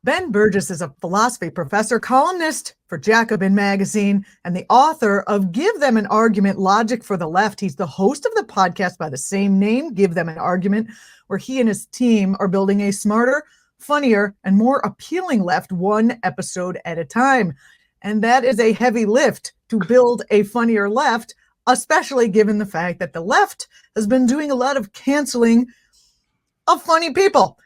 Ben Burgis is a philosophy professor, columnist for Jacobin magazine, and the author of Give Them an Argument, Logic for the Left. He's the host of the podcast by the same name, Give Them an Argument, where he and his team are building a smarter, funnier, and more appealing left one episode at a time. And that is a heavy lift to build a funnier left, especially given the fact that the left has been doing a lot of canceling of funny people.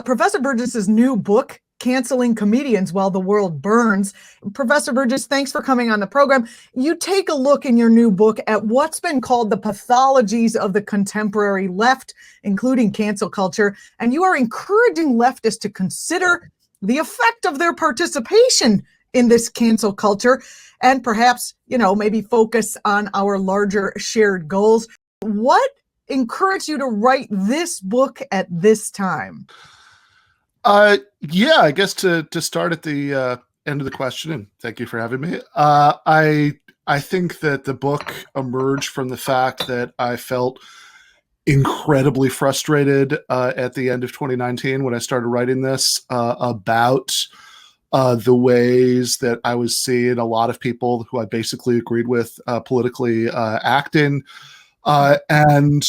Professor Burgess's new book, Canceling Comedians While the World Burns. Professor Burgess, thanks for coming on the program. You take a look in your new book at what's been called the pathologies of the contemporary left, including cancel culture, and you are encouraging leftists to consider the effect of their participation in this cancel culture and perhaps, maybe focus on our larger shared goals. What encouraged you to write this book at this time? Yeah, I guess to start at the end of the question, and thank you for having me. I think that the book emerged from the fact that I felt incredibly frustrated at the end of 2019 when I started writing this about the ways that I was seeing a lot of people who I basically agreed with politically acting, and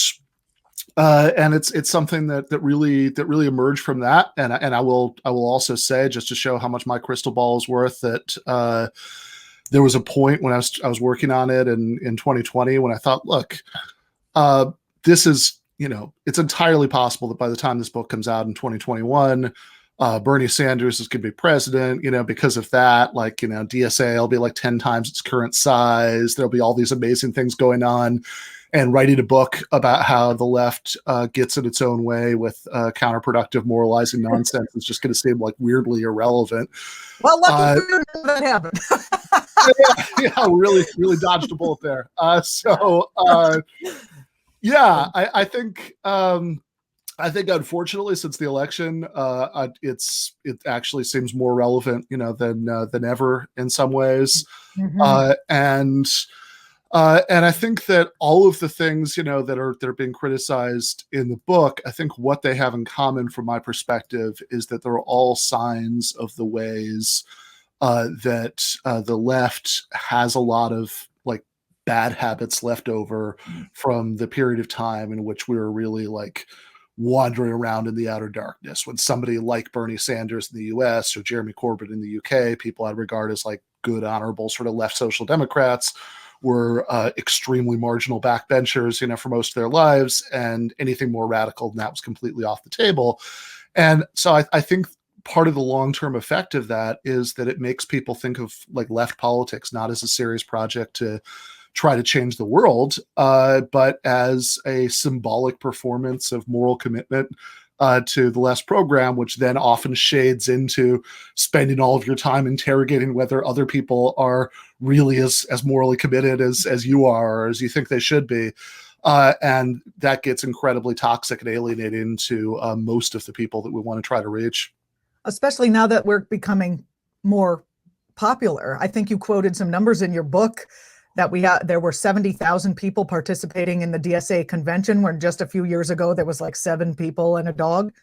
it's something that really emerged from that, and I will also say, just to show how much my crystal ball is worth, that there was a point when I was working on it in 2020 when I thought, look, this is, it's entirely possible that by the time this book comes out in 2021, Bernie Sanders is going to be president, because of that, DSA will be like 10 times its current size. There'll be all these amazing things going on. And writing a book about how the left gets in its own way with counterproductive moralizing nonsense is just going to seem like weirdly irrelevant. Well, lucky for you that happened. yeah, really dodged a bullet there. I think unfortunately, since the election, it actually seems more relevant, than ever in some ways, and I think that all of the things, that are being criticized in the book, I think what they have in common from my perspective is that they're all signs of the ways that the left has a lot of bad habits left over from the period of time in which we were really wandering around in the outer darkness. When somebody like Bernie Sanders in the US or Jeremy Corbyn in the UK, people I'd regard as good, honorable sort of left social democrats, were extremely marginal backbenchers, for most of their lives, and anything more radical than that was completely off the table. And so I think part of the long-term effect of that is that it makes people think of left politics not as a serious project to try to change the world, but as a symbolic performance of moral commitment to the left's program, which then often shades into spending all of your time interrogating whether other people are really as morally committed as you are, or as you think they should be. And that gets incredibly toxic and alienating to most of the people that we want to try to reach. Especially now that we're becoming more popular. I think you quoted some numbers in your book that there were 70,000 people participating in the DSA convention, when just a few years ago there was 7 people and a dog.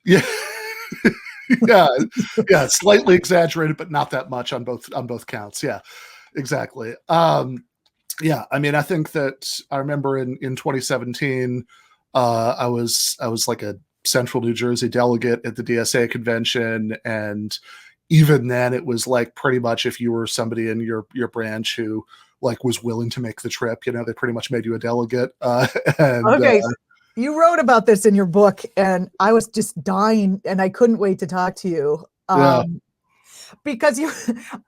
Yeah. yeah, slightly exaggerated, but not that much on both counts. Yeah, exactly. Yeah, I mean, I think that I remember in 2017, I was a Central New Jersey delegate at the DSA convention, and even then it was pretty much if you were somebody in your branch who was willing to make the trip, they pretty much made you a delegate. Okay. You wrote about this in your book, and I was just dying, and I couldn't wait to talk to you. Because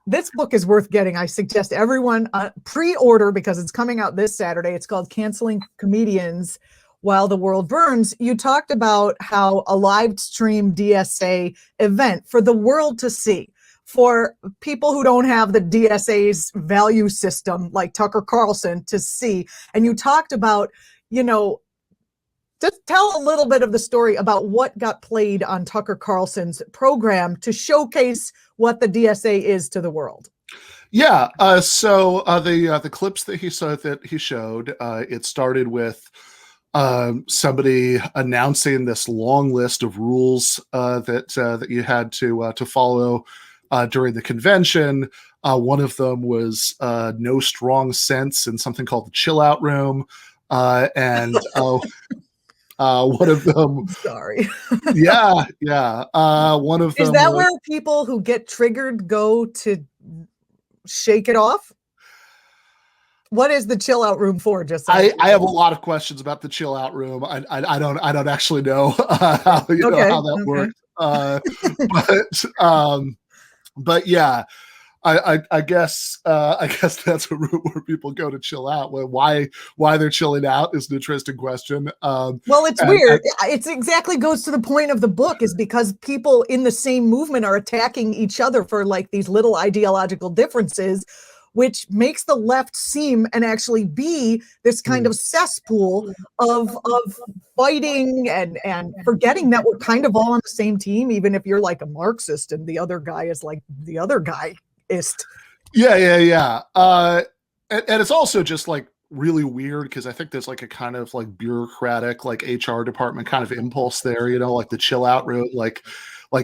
this book is worth getting. I suggest everyone pre-order, because it's coming out this Saturday. It's called Canceling Comedians While the World Burns. You talked about how a live stream DSA event for the world to see, for people who don't have the DSA's value system like Tucker Carlson to see. And you talked about, just tell a little bit of the story about what got played on Tucker Carlson's program to showcase what the DSA is to the world. Yeah. So the clips that he showed, it started with somebody announcing this long list of rules that you had to follow during the convention. One of them was no strong sense in something called the chill out room, and one of them. Sorry. Yeah. One of them. Is that where people who get triggered go to shake it off? What is the chill out room for? Just I have a lot of questions about the chill out room. I don't actually know how that works. But yeah, I guess that's a room where people go to chill out. Why they're chilling out is an interesting question. Well, it's weird. It's exactly goes to the point of the book, is because people in the same movement are attacking each other for like these little ideological differences, which makes the left seem and actually be this kind of cesspool of fighting and forgetting that we're kind of all on the same team, even if you're like a Marxist and the other guy is like the other guyist. Yeah. And it's also just like really weird because I think there's like a kind of like bureaucratic, like HR department kind of impulse there, like the chill out room, like why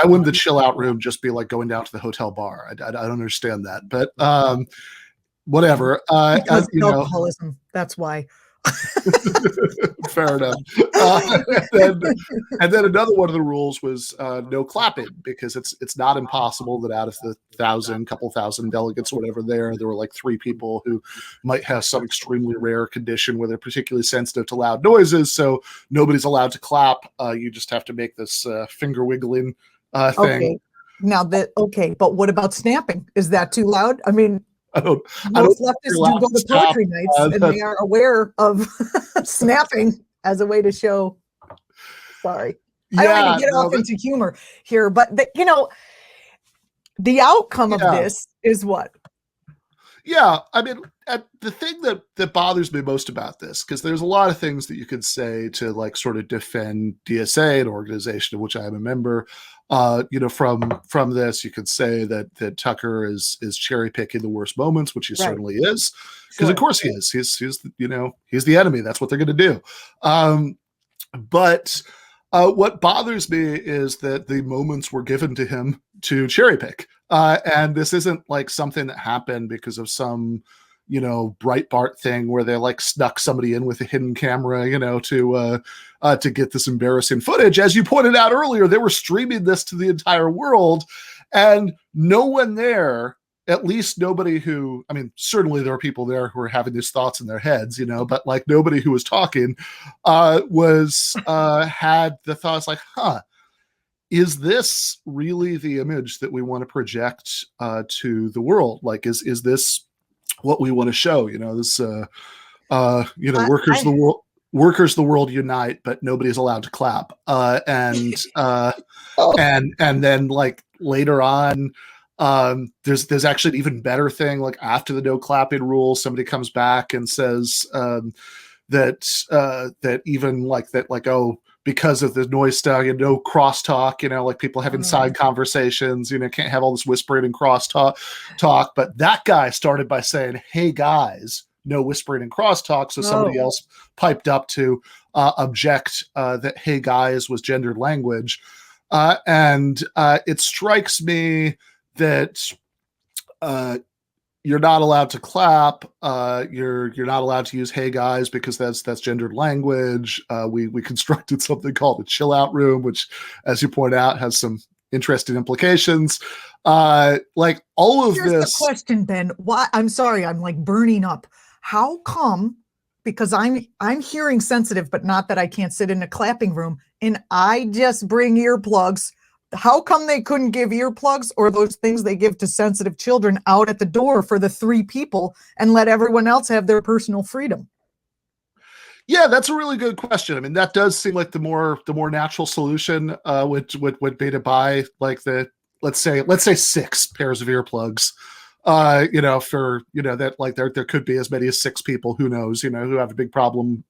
wouldn't the chill out room just be like going down to the hotel bar? I don't understand that, but whatever. Because alcoholism, that's why. Fair enough. And then another one of the rules was no clapping, because it's not impossible that out of the couple thousand delegates or whatever there were like 3 people who might have some extremely rare condition where they're particularly sensitive to loud noises, so nobody's allowed to clap. You just have to make this finger wiggling thing. Okay. Now but what about snapping? Is that too loud? I mean, most leftists do go to poetry nights, and they are aware of snapping as a way to show. Sorry, I don't mean to get off into humor here, but the outcome of this is what? Yeah, I mean, the thing that bothers me most about this, because there's a lot of things that you could say to like sort of defend DSA, an organization of which I am a member. From this, you could say that Tucker is cherry picking the worst moments, which he certainly is, because of course he is. He's the enemy. That's what they're going to do. But what bothers me is that the moments were given to him to cherry pick, and this isn't like something that happened because of some Breitbart thing where they like snuck somebody in with a hidden camera, to get this embarrassing footage. As you pointed out earlier, they were streaming this to the entire world, and no one there, at least nobody who, I mean, certainly there are people there who are having these thoughts in their heads, but like nobody who was talking had the thoughts like, is this really the image that we want to project to the world? Like, is this what we want to show? Workers the world unite, but nobody's allowed to clap. And then like later on, there's actually an even better thing. Like after the no clapping rule, somebody comes back and says that even like that, like, oh, because of the noise stuff, no crosstalk, like people having side conversations, can't have all this whispering and crosstalk. But that guy started by saying, "Hey guys, no whispering and crosstalk." So somebody else piped up to object that "Hey guys" was gendered language, and it strikes me that you're not allowed to clap. You're not allowed to use "Hey guys" because that's gendered language. We constructed something called a chill out room, which, as you point out, has some interesting implications. Like all of Here's this. The question, Ben. Why? I'm sorry. I'm like burning up. How come? Because I'm hearing sensitive, but not that I can't sit in a clapping room, and I just bring earplugs. How come they couldn't give earplugs or those things they give to sensitive children out at the door for the 3 people and let everyone else have their personal freedom? Yeah, that's a really good question. I mean, that does seem like the more natural solution, would be to buy like let's say 6 pairs of earplugs. For that, like there could be as many as 6 people, who knows, who have a big problem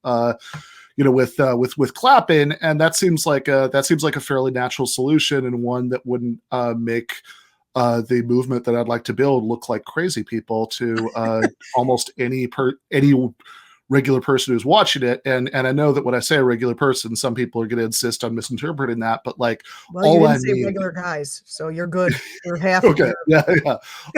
with clapping, and that seems like a fairly natural solution, and one that wouldn't make the movement that I'd like to build look like crazy people to almost any regular person who's watching it. And I know that when I say a regular person, some people are going to insist on misinterpreting that, but like, well, you didn't say regular guys, so you're good. You're half. Okay, yeah.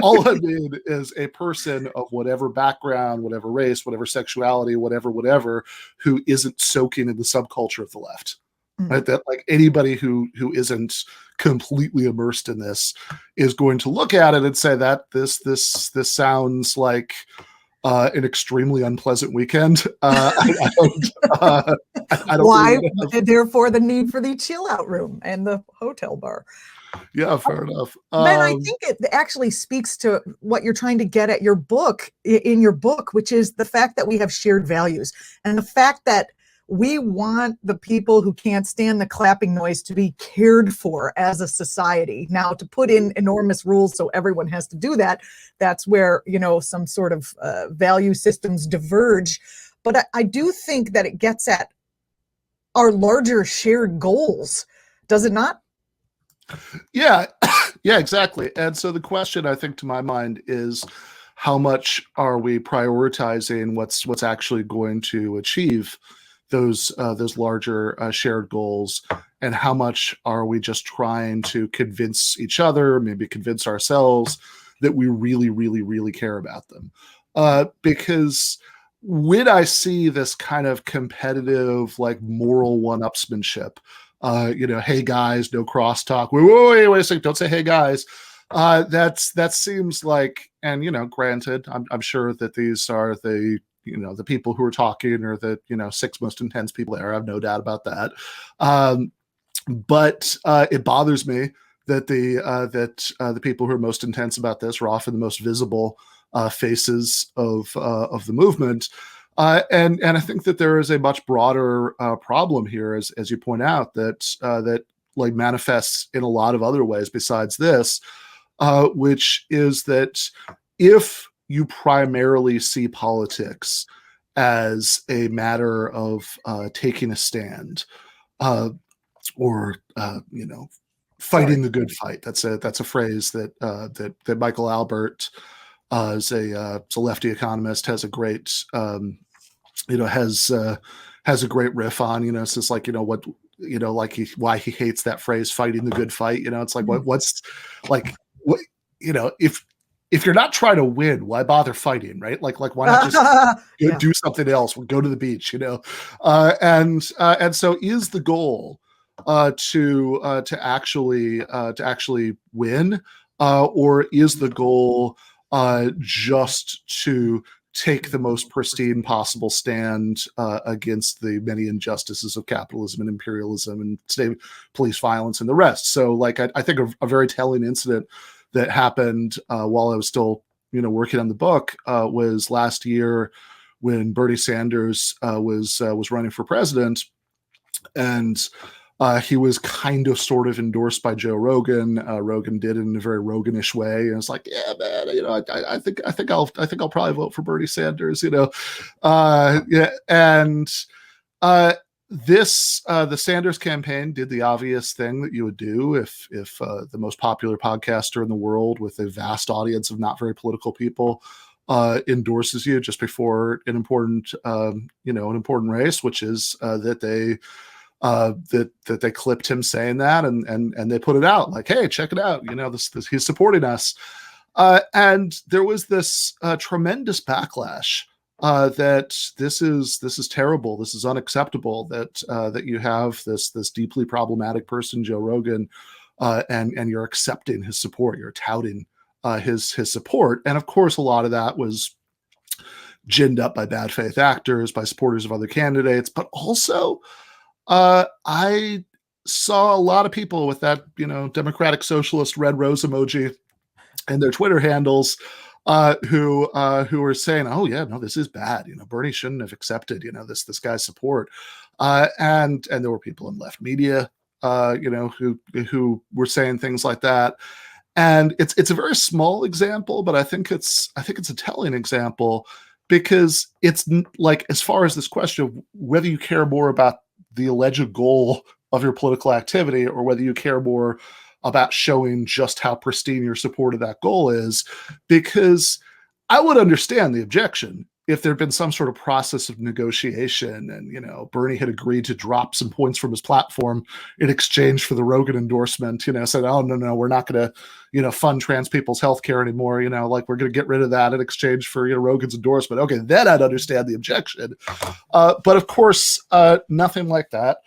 All I mean is a person of whatever background, whatever race, whatever sexuality, whatever, who isn't soaking in the subculture of the left. Right, that like anybody who isn't completely immersed in this is going to look at it and say that this sounds like an extremely unpleasant weekend. I don't Why? Therefore, the need for the chill out room and the hotel bar. Yeah, fair enough. Ben, I think it actually speaks to what you're trying to get at in your book, which is the fact that we have shared values and the fact that we want the people who can't stand the clapping noise to be cared for as a society. Now, to put in enormous rules so everyone has to do that, that's where, some sort of value systems diverge. But I do think that it gets at our larger shared goals, does it not? Yeah, yeah, exactly. And so the question, I think, to my mind is, how much are we prioritizing what's actually going to achieve those larger shared goals, and how much are we just trying to convince each other, maybe convince ourselves, that we really, really, really care about them? Because when I see this kind of competitive, like moral one-upsmanship, hey guys, no crosstalk. Wait a second, don't say hey guys. That seems like, and granted, I'm sure that these are the people who are talking are the 6 most intense people there. I have no doubt about that. But it bothers me that the people who are most intense about this are often the most visible faces of the movement. And I think that there is a much broader problem here, as you point out, that like manifests in a lot of other ways besides this, which is that if you primarily see politics as a matter of taking a stand, or fighting the good fight. That's a phrase that Michael Albert, is a lefty economist, has a great has a great riff on. It's just like why he hates that phrase, fighting the good fight. It's like what's like what if you're not trying to win, why bother fighting, right? Like why not just do something else? Go to the beach, and so is the goal to actually win, or is the goal just to take the most pristine possible stand against the many injustices of capitalism and imperialism and state police violence and the rest? So, like, I think a very telling incident that happened while I was still, working on the book was last year when Bernie Sanders was running for president, and he was kind of sort of endorsed by Joe Rogan. Rogan did it in a very Roganish way, and it's like, yeah, man, I think I'll probably vote for Bernie Sanders, yeah, and the Sanders campaign did the obvious thing that you would do if the most popular podcaster in the world with a vast audience of not very political people endorses you just before an important race, which is that they clipped him saying that, and they put it out like, hey, check it out, this he's supporting us, and there was this tremendous backlash. That this is terrible. This is unacceptable. That you have this deeply problematic person, Joe Rogan, and you're accepting his support. You're touting his support, and of course, a lot of that was ginned up by bad faith actors, by supporters of other candidates, but also I saw a lot of people with that Democratic Socialist red rose emoji and their Twitter handles. Who were saying, "Oh yeah, no, this is bad. Bernie shouldn't have accepted, this guy's support." And there were people in left media, who were saying things like that. And it's a very small example, but I think it's a telling example, because it's like, as far as this question of whether you care more about the alleged goal of your political activity or whether you care more about showing just how pristine your support of that goal is, because I would understand the objection if there'd been some sort of process of negotiation and, you know, Bernie had agreed to drop some points from his platform in exchange for the Rogan endorsement, you know, said, oh, no, we're not going to, you know, fund trans people's healthcare anymore. You know, like we're going to get rid of that in exchange for, you know, Rogan's endorsement. Okay, then I'd understand the objection. But of course, nothing like that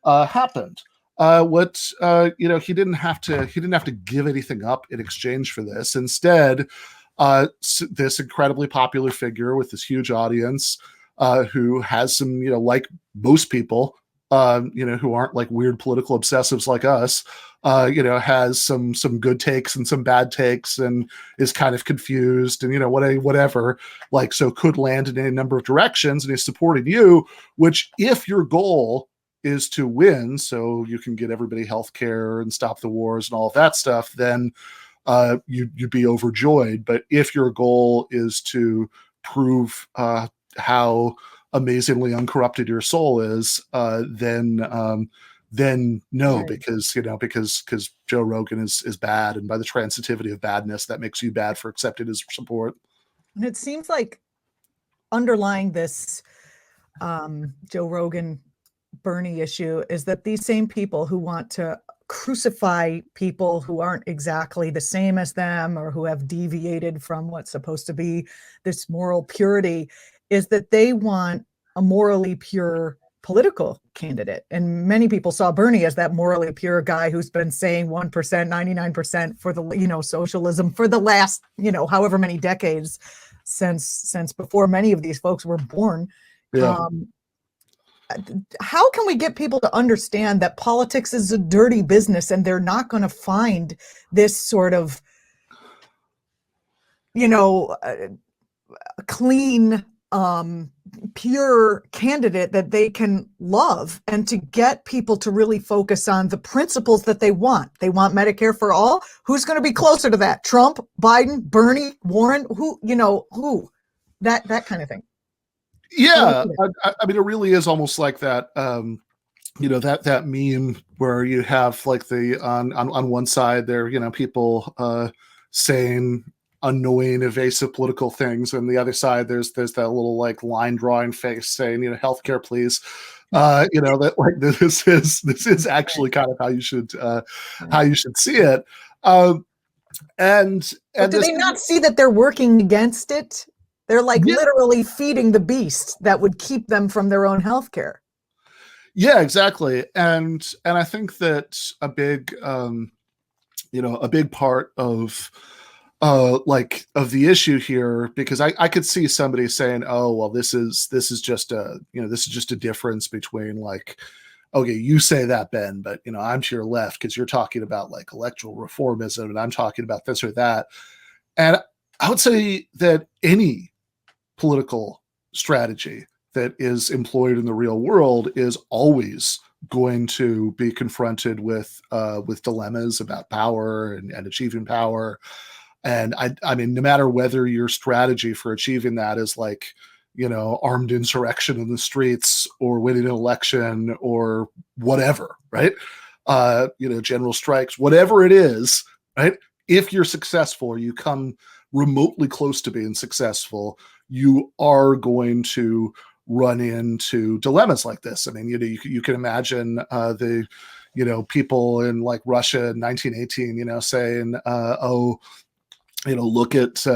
happened. You know, he didn't have to give anything up in exchange for this. Instead, this incredibly popular figure with this huge audience, who has some, you know, like most people, you know, who aren't like weird political obsessives like us, you know, has some good takes and some bad takes and is kind of confused and, you know, whatever, like, so could land in any number of directions, and he's supporting you, which if your goal is to win so you can get everybody health care and stop the wars and all of that stuff, then you'd be overjoyed. But if your goal is to prove how amazingly uncorrupted your soul is, then no, right. because Joe Rogan is bad, and by the transitivity of badness, that makes you bad for accepting his support. And it seems like underlying this Joe Rogan Bernie issue is that these same people who want to crucify people who aren't exactly the same as them or who have deviated from what's supposed to be this moral purity, is that they want a morally pure political candidate. And many people saw Bernie as that morally pure guy who's been saying 1%, 99% for the, you know, socialism for the last, you know, however many decades since before many of these folks were born. Yeah. How can we get people to understand that politics is a dirty business and they're not going to find this sort of, you know, clean, pure candidate that they can love, and to get people to really focus on the principles that they want? They want Medicare for all. Who's going to be closer to that? Trump, Biden, Bernie, Warren, who, you know, who, that kind of thing. Yeah, I mean, it really is almost like that. You know, that meme where you have like the on one side there, you know, people saying annoying, evasive political things, and the other side there's that little like line drawing face saying, you know, healthcare, please. You know, that like this is actually kind of how you should see it. And do they not see that they're working against it? They're like literally feeding the beast that would keep them from their own health care. Yeah, exactly. And I think that a big, you know, a big part of like of the issue here, because I could see somebody saying, oh, well, this is just a, you know, this is just a difference between like, okay, you say that, Ben, but, you know, I'm to your left because you're talking about like electoral reformism and I'm talking about this or that. And I would say that any political strategy that is employed in the real world is always going to be confronted with dilemmas about power and achieving power. And I mean, no matter whether your strategy for achieving that is like, you know, armed insurrection in the streets or winning an election or whatever, right? You know, general strikes, whatever it is, right? If you're successful or you come remotely close to being successful, you are going to run into dilemmas like this. I mean, you know, you can imagine the, you know, people in like Russia in 1918, you know, saying, oh, you know, look at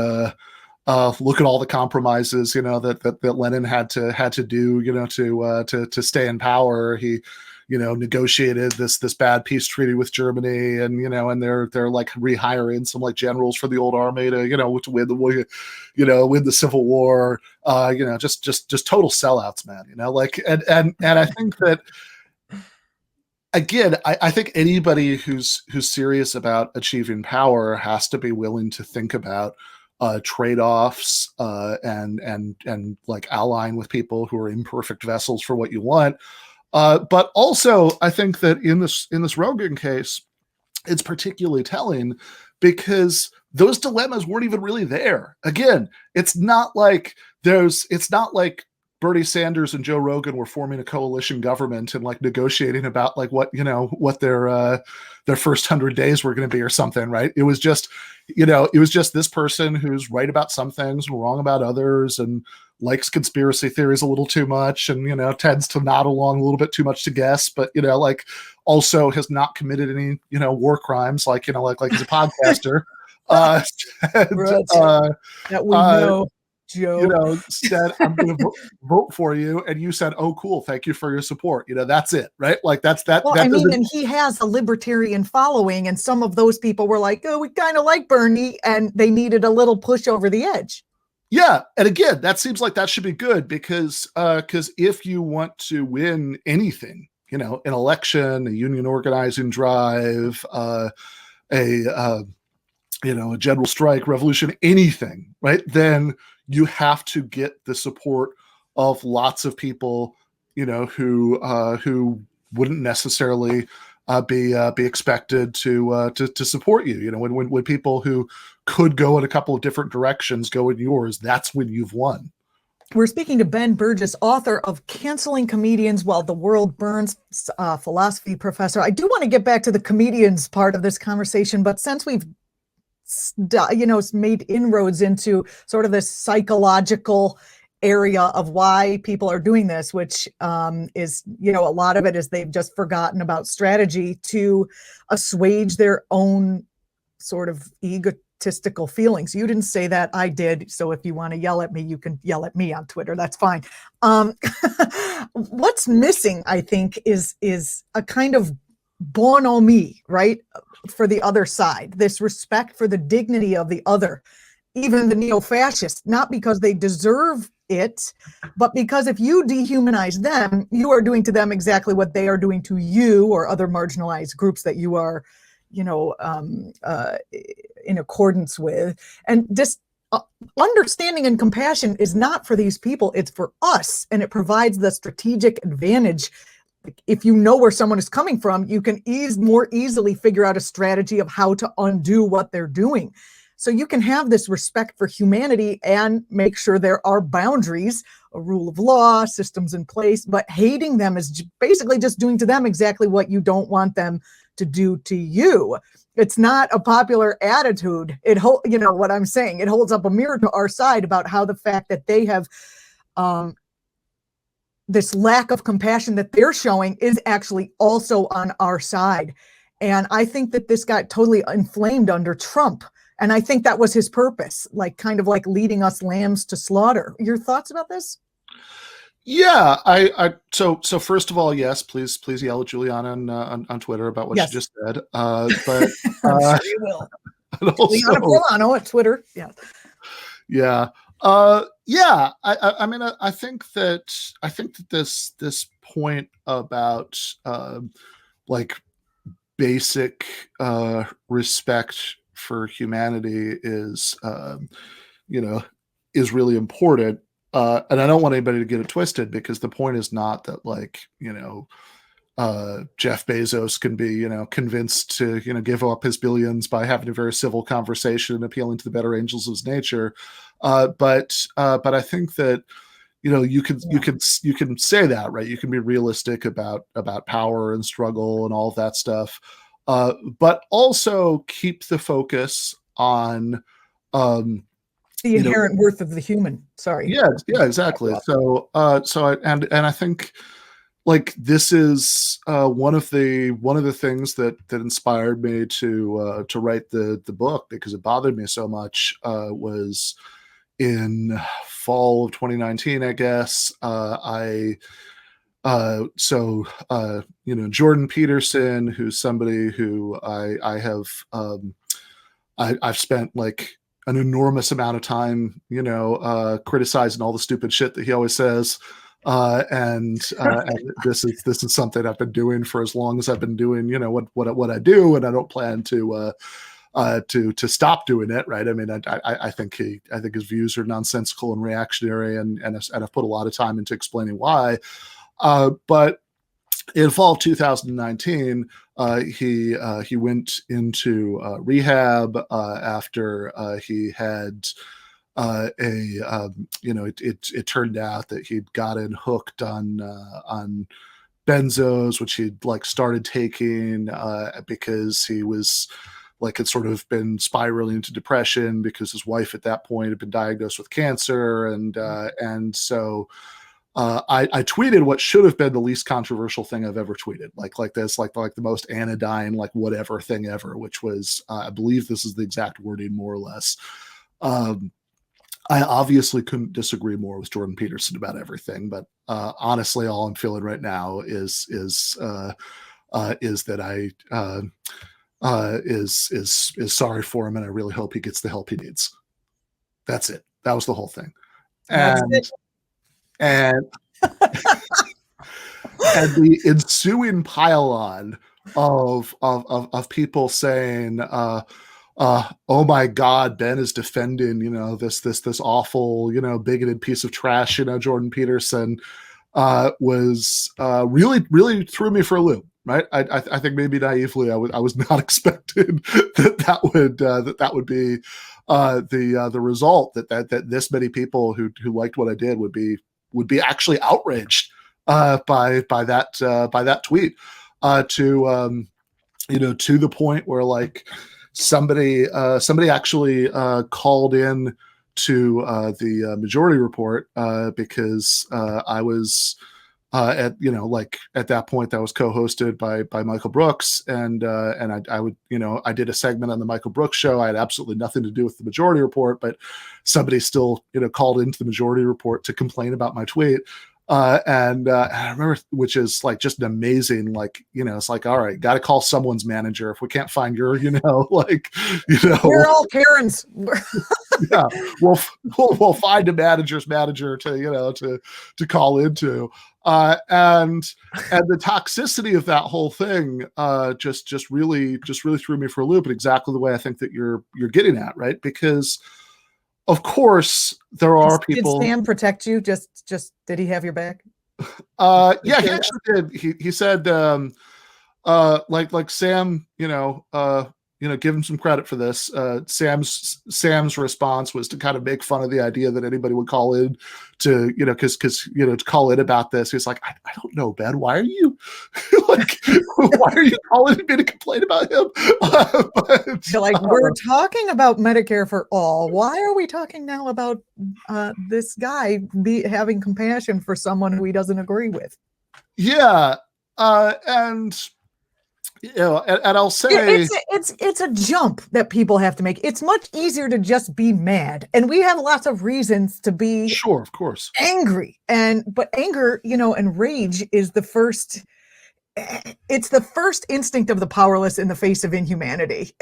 all the compromises, you know, that Lenin had to do, you know, to stay in power. He, you know, negotiated this bad peace treaty with Germany, and, you know, and they're like rehiring some like generals for the old army to, you know, to win the, you know, win the Civil War. You know, just total sellouts, man. You know, like, and I think that, again, I think anybody who's serious about achieving power has to be willing to think about trade-offs and like allying with people who are imperfect vessels for what you want. But also, I think that in this Rogan case, it's particularly telling because those dilemmas weren't even really there. Again, it's not like Bernie Sanders and Joe Rogan were forming a coalition government and like negotiating about like what, you know, what their first 100 days were going to be or something, right? It was just, you know, this person who's right about some things and wrong about others, and likes conspiracy theories a little too much, and tends to nod along a little bit too much to guess, but like also has not committed any war crimes, like like he's a podcaster. And, Right. That we know, Joe. said, I'm going to vote for you, and you said, oh, cool, thank you for your support. That's it, right? Like that's that. Well, that I mean, and he has a libertarian following, and some of those people were like, oh, we kind of like Bernie, and they needed a little push over the edge. Yeah, and again, that seems like that should be good, because if you want to win anything, an election, a union organizing drive, a general strike, revolution, anything, right? Then you have to get the support of lots of people, who wouldn't necessarily be expected to support you. When people who could go in a couple of different directions go in yours, that's when you've won. We're speaking to Ben Burgis, author of Canceling Comedians While the World Burns, philosophy professor. I do want to get back to the comedians part of this conversation, but since we've made inroads into sort of this psychological area of why people are doing this, which is, a lot of it is they've just forgotten about strategy to assuage their own sort of egotistical feelings. You didn't say that, I did. So if you want to yell at me, you can yell at me on Twitter. That's fine. What's missing, I think, is a kind of bonhomie, right? For the other side, this respect for the dignity of the other, even the neo-fascists, not because they deserve it, but because if you dehumanize them, you are doing to them exactly what they are doing to you or other marginalized groups that you are, in accordance with. And just understanding and compassion is not for these people, it's for us. And it provides the strategic advantage. If you know where someone is coming from, you can more easily figure out a strategy of how to undo what they're doing. So you can have this respect for humanity and make sure there are boundaries, a rule of law, systems in place, but hating them is basically just doing to them exactly what you don't want them to do to you. It's not a popular attitude. What I'm saying, it holds up a mirror to our side about how the fact that they have this lack of compassion that they're showing is actually also on our side. And I think that this got totally inflamed under Trump. And I think that was his purpose, kind of like leading us lambs to slaughter. Your thoughts about this? Yeah, so first of all, yes, please yell at Julianna on Twitter about what she just said. But I'm sure you will. Julianna Polano at Twitter. Yeah. Yeah. I mean, I think that this point about basic respect for humanity is really important. And I don't want anybody to get it twisted, because the point is not that Jeff Bezos can be, convinced to, give up his billions by having a very civil conversation and appealing to the better angels of his nature. But I think that, you can say that, right? You can be realistic about power and struggle and all of that stuff. But also keep the focus on, the inherent worth of the human. Sorry. Yeah, exactly. So I think this is one of the things that inspired me to write the book, because it bothered me so much. Was in fall of 2019, I guess. Jordan Peterson, who's somebody who I have I've spent an enormous amount of time, criticizing all the stupid shit that he always says. And this is something I've been doing for as long as I've been doing, what I do, and I don't plan to stop doing it. Right. I mean, I think his views are nonsensical and reactionary, and I've put a lot of time into explaining why. But in fall of 2019, he went into rehab after he had it turned out that he'd gotten hooked on benzos, which he'd started taking because he was like had sort of been spiraling into depression because his wife at that point had been diagnosed with cancer, and so I tweeted what should have been the least controversial thing I've ever tweeted, like the most anodyne, like whatever thing ever, which was I believe this is the exact wording more or less. I obviously couldn't disagree more with Jordan Peterson about everything, but honestly, all I'm feeling right now is that I is sorry for him, and I really hope he gets the help he needs. That's it. That was the whole thing, and and the ensuing pile-on of people saying, "Oh my God, Ben is defending, this awful, bigoted piece of trash, Jordan Peterson," was really threw me for a loop. Right, I think maybe naively I was not expecting that would be the result, that this many people who liked what I did would be actually outraged by that tweet, to the point where like somebody actually called in to the Majority Report because I was at that point that was co-hosted by Michael Brooks, and I did a segment on the Michael Brooks show. I had absolutely nothing to do with the Majority Report, but somebody still called into the Majority Report to complain about my tweet. And I remember, which is like just an amazing, it's like, all right, got to call someone's manager if we can't find your, we're all Karens. Yeah, we'll find a manager's manager to call into, and the toxicity of that whole thing just really threw me for a loop in exactly the way I think that you're getting at, right? Because of course there are people. Did Sam protect you? Just did he have your back? Yeah, he actually did. He said like Sam, give him some credit for this. Sam's response was to kind of make fun of the idea that anybody would call in to, to call in about this. He's like, I don't know, Ben, why are you why are you calling me to complain about him? We're talking about Medicare for all. Why are we talking now about this guy having compassion for someone who he doesn't agree with? Yeah. And I'll say it's a jump that people have to make. It's much easier to just be mad, and we have lots of reasons to be sure, of course, angry. But anger, and rage is the first. It's the first instinct of the powerless in the face of inhumanity.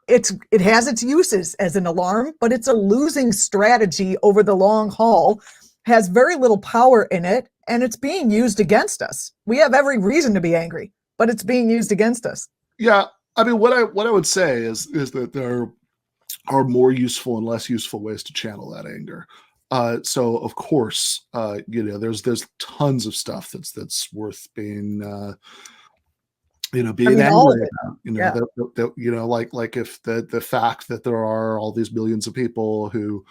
It has its uses as an alarm, but it's a losing strategy over the long haul. Has very little power in it, and it's being used against us. We have every reason to be angry, but it's being used against us. Yeah, I mean, what I would say is that there are more useful and less useful ways to channel that anger. So of course, there's tons of stuff that's worth being being angry about. Like if the fact that there are all these millions of people who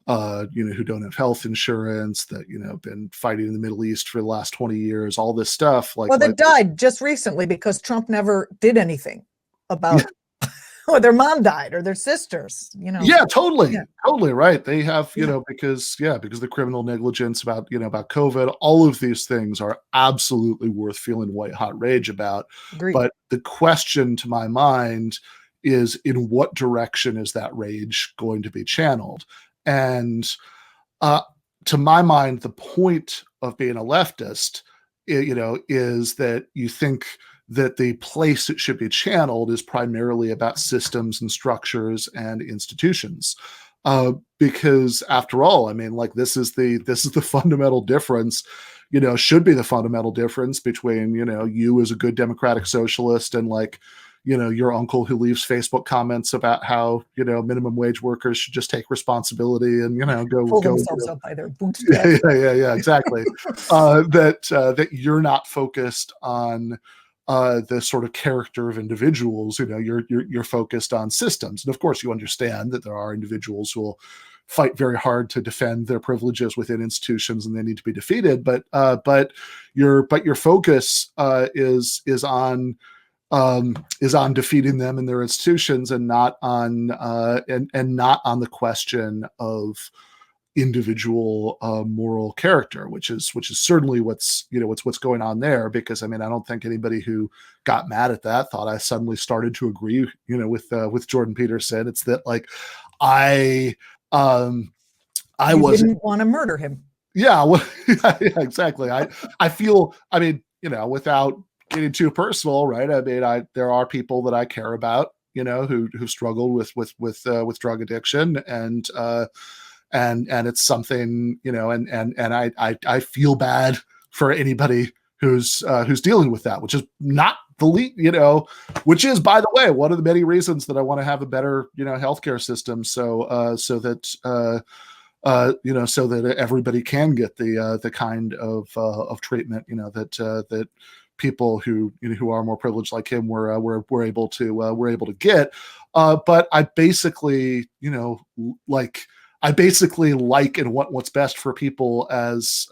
who don't have health insurance, that been fighting in the Middle East for the last 20 years, all this stuff, they died just recently because Trump never did anything about or their mom died or their sisters, Yeah, totally right. They have, because the criminal negligence about COVID, all of these things are absolutely worth feeling white hot rage about. Agreed. But the question to my mind is, in what direction is that rage going to be channeled? And to my mind, the point of being a leftist, is that you think that the place it should be channeled is primarily about systems and structures and institutions. Because after all, I mean, this is the fundamental difference, should be the fundamental difference between, you as a good democratic socialist and your uncle who leaves Facebook comments about how, minimum wage workers should just take responsibility and, pull themselves up by their bootstraps. Yeah, exactly. That you're not focused on the sort of character of individuals. You're focused on systems. And of course, you understand that there are individuals who will fight very hard to defend their privileges within institutions, and they need to be defeated. But your focus is on is on defeating them in their institutions, and not on and not on the question of individual moral character, which is certainly what's going on there. Because I mean, I don't think anybody who got mad at that thought I suddenly started to agree, with Jordan Peterson. It's that like I didn't want to murder him. Yeah, well, yeah, exactly. I feel, I mean, without getting too personal, right? I mean, there are people that I care about, who struggled with drug addiction, and it's something, and I feel bad for anybody who's dealing with that, which is not the lead, which is, by the way, one of the many reasons that I want to have a better, healthcare system, so that so that everybody can get the kind of treatment, that people who are more privileged like him were able to get. But I basically, I basically like and want what's best for people as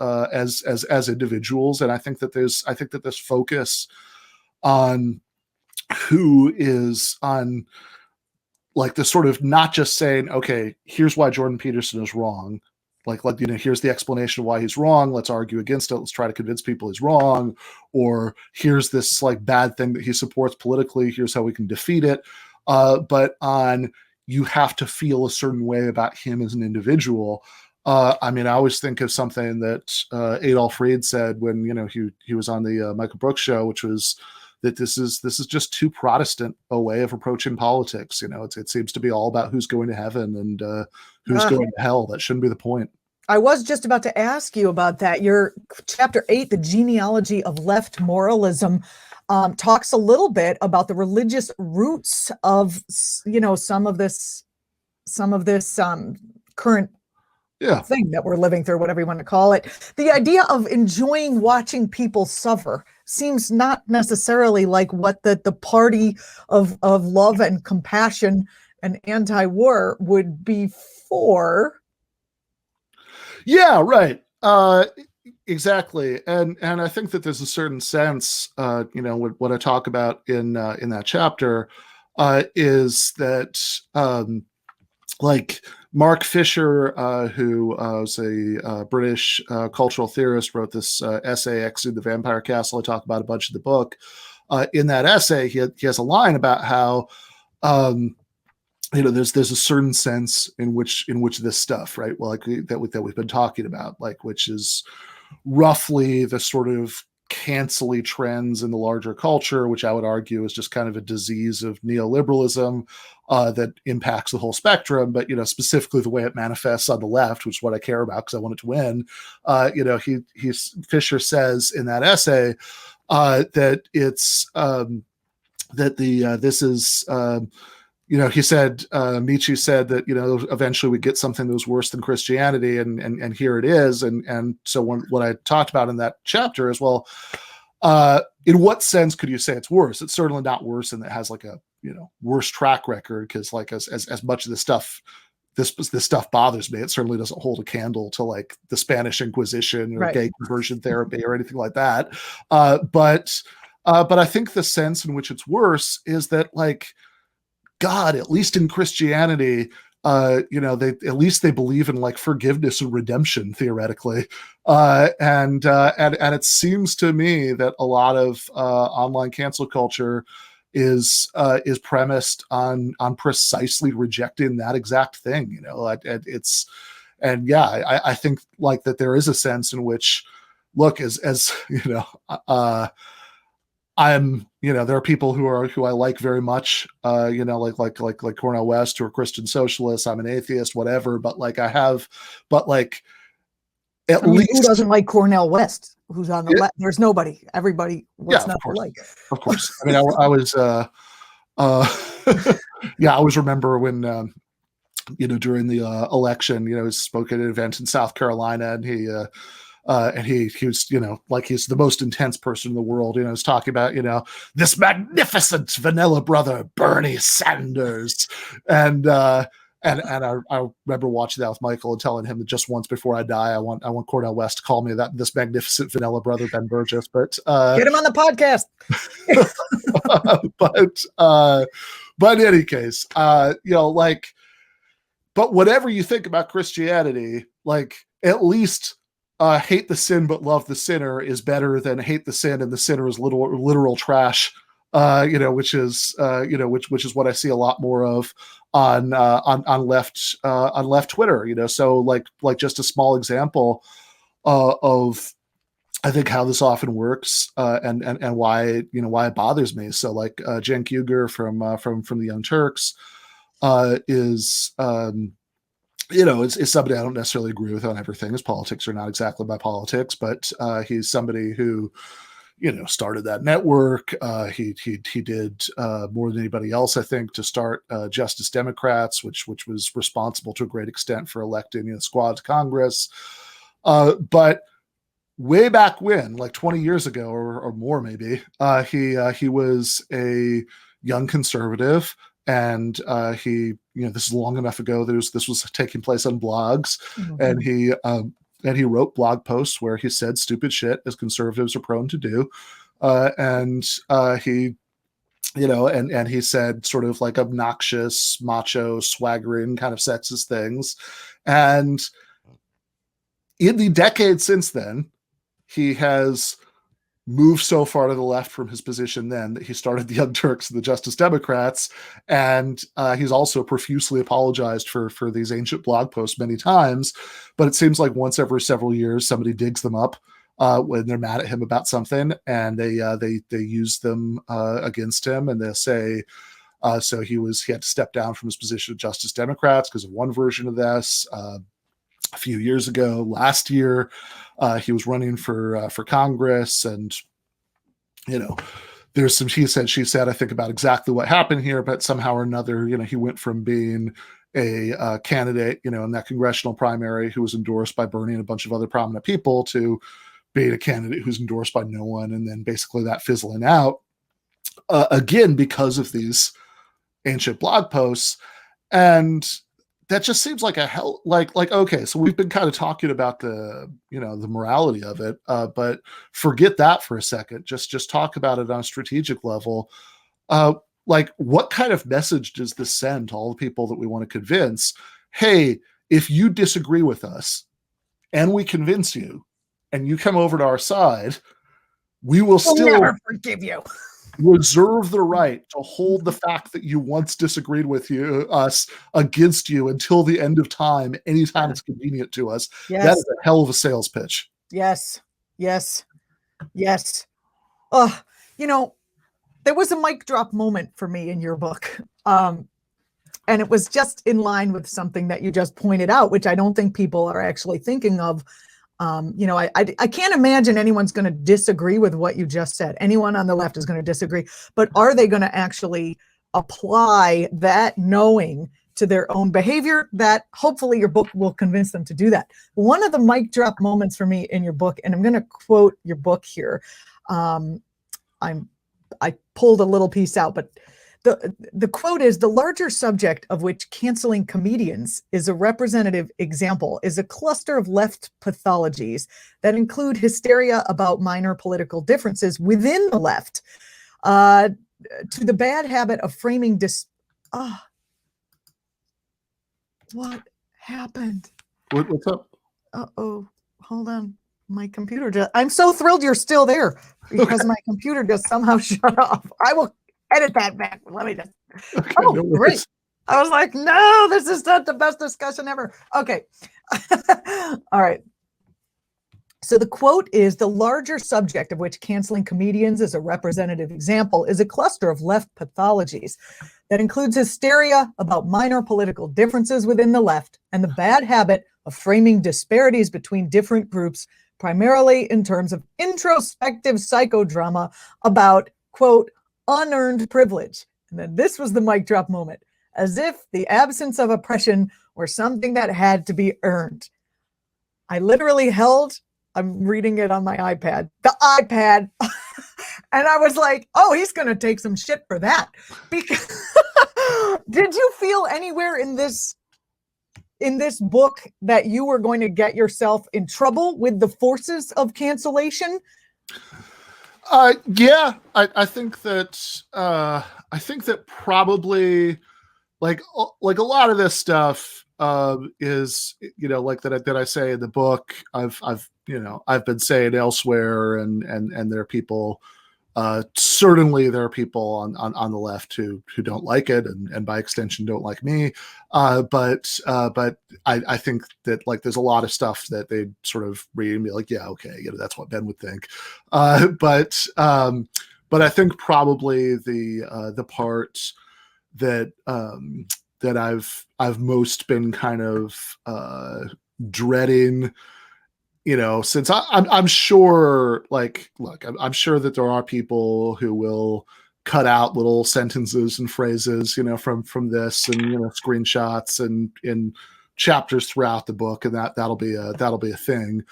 individuals, and I think that this focus on who is on, like, the sort of not just saying, okay, here's why Jordan Peterson is wrong. Here's the explanation of why he's wrong. Let's argue against it. Let's try to convince people he's wrong. Or here's this like bad thing that he supports politically. Here's how we can defeat it. But on, you have to feel a certain way about him as an individual. I mean, I always think of something that Adolf Reed said when, he was on the Michael Brooks show, which was that this is just too Protestant a way of approaching politics. It seems to be all about who's going to heaven and who's going to hell. That shouldn't be the point. I was just about to ask you about that. Your chapter 8, the genealogy of left moralism, talks a little bit about the religious roots of, some of this current thing that we're living through, whatever you want to call it. The idea of enjoying watching people suffer seems not necessarily like what the party of love and compassion and anti-war would be for. Yeah, right. Exactly. And I think that there's a certain sense, what I talk about in that chapter is that, like Mark Fisher, who was a British cultural theorist, wrote this essay, Exiting the Vampire Castle. I talk about a bunch of the book. In that essay, he has a line about how, there's a certain sense in which this stuff, right? Well, like that we've been talking about, like, which is roughly the sort of cancel-y trends in the larger culture, which I would argue is just kind of a disease of neoliberalism that impacts the whole spectrum, but specifically the way it manifests on the left, which is what I care about because I want it to win. Fisher says in that essay that it's that this is. He said, Nietzsche said that, eventually we get something that was worse than Christianity, and here it is. And so what I talked about in that chapter is, well, in what sense could you say it's worse? It's certainly not worse, and it has like a, worse track record, because like as much of this stuff bothers me, it certainly doesn't hold a candle to like the Spanish Inquisition or gay conversion therapy or anything like that. But I think the sense in which it's worse is that, like, God, at least in Christianity, they at least they believe in like forgiveness and redemption theoretically, and it seems to me that a lot of online cancel culture is premised on precisely rejecting that exact thing. I think like that there is a sense in which, look, as I'm, there are people who I like very much, like Cornel West, who are Christian socialists. I'm an atheist, whatever. But like at least, who doesn't like Cornel West? Who's on the left? There's nobody. Everybody. What's not to like? Of course. I mean, I was, I always remember when, during the election, he spoke at an event in South Carolina, and he was, like he's the most intense person in the world. He's talking about, this magnificent vanilla brother, Bernie Sanders. And And I remember watching that with Michael and telling him that just once before I die, I want Cornel West to call me this magnificent vanilla brother Ben Burgis. But get him on the podcast. But in any case, but whatever you think about Christianity, like at least hate the sin but love the sinner is better than hate the sin and the sinner is literal trash. Which is what I see a lot more of on left Twitter. So like just a small example of I think how this often works and why it bothers me. So like Jen Kuger from the Young Turks is somebody I don't necessarily agree with on everything. His politics are not exactly my politics, but he's somebody who started that network. He did more than anybody else, I think, to start Justice Democrats, which was responsible to a great extent for electing Squad to Congress. But way back when, like 20 years ago or more, maybe, he was a young conservative, and this is long enough ago that this was taking place on blogs, mm-hmm. And he wrote blog posts where he said stupid shit, as conservatives are prone to do, and he said sort of like obnoxious, macho, swaggering, kind of sexist things, and in the decade since then, he has moved so far to the left from his position then that he started the Young Turks and the Justice Democrats, and he's also profusely apologized for these ancient blog posts many times. But it seems like once every several years, somebody digs them up when they're mad at him about something, and they use them against him, and they say so he had to step down from his position of Justice Democrats because of one version of this. A few years ago, last year, he was running for Congress, and there's some he said, she said, I think, about exactly what happened here, but somehow or another, he went from being a candidate, in that congressional primary who was endorsed by Bernie and a bunch of other prominent people to being a candidate who's endorsed by no one, and then basically that fizzling out again because of these ancient blog posts. And that just seems like a hell, like, okay, so we've been kind of talking about the morality of it, but forget that for a second. Just talk about it on a strategic level. Like, what kind of message does this send to all the people that we want to convince? Hey, if you disagree with us and we convince you and you come over to our side, we'll still never forgive you. Reserve the right to hold the fact that you once disagreed with us against you until the end of time, anytime it's convenient to us. Yes. That is a hell of a sales pitch. Yes. Oh, there was a mic drop moment for me in your book. And it was just in line with something that you just pointed out, which I don't think people are actually thinking of. I can't imagine anyone's going to disagree with what you just said. Anyone on the left is going to disagree, but are they going to actually apply that knowing to their own behavior? That hopefully your book will convince them to do that. One of the mic drop moments for me in your book, and I'm going to quote your book here. I pulled a little piece out, but the quote is, the larger subject of which canceling comedians is a representative example is a cluster of left pathologies that include hysteria about minor political differences within the left, to the bad habit of framing what happened? What's up? Uh-oh, hold on. My computer I'm so thrilled you're still there because my computer just somehow shut off. I will edit that back. Let me just. Okay, no great. I was like, no, this is not the best discussion ever. Okay. All right. So the quote is, the larger subject of which canceling comedians is a representative example is a cluster of left pathologies that includes hysteria about minor political differences within the left and the bad habit of framing disparities between different groups, primarily in terms of introspective psychodrama about, quote, unearned privilege. And then this was the mic drop moment, as if the absence of oppression were something that had to be earned. I literally I'm reading it on my iPad, and I was like, oh, he's going to take some shit for that. Because did you feel anywhere in this in this book that you were going to get yourself in trouble with the forces of cancellation? Yeah, I think that probably like a lot of this stuff is, you know, like that I say in the book, I've been saying elsewhere, and there are people, certainly there are people on the left who don't like it, and by extension don't like me. But I think that, like, there's a lot of stuff that they sort of read and be like, yeah, okay, you know, that's what Ben would think. But I think probably the part that that I've most been kind of dreading, you know, since I'm sure, like, look, I'm sure that there are people who will cut out little sentences and phrases, you know, from this, and, you know, screenshots and in chapters throughout the book, and that'll be a thing.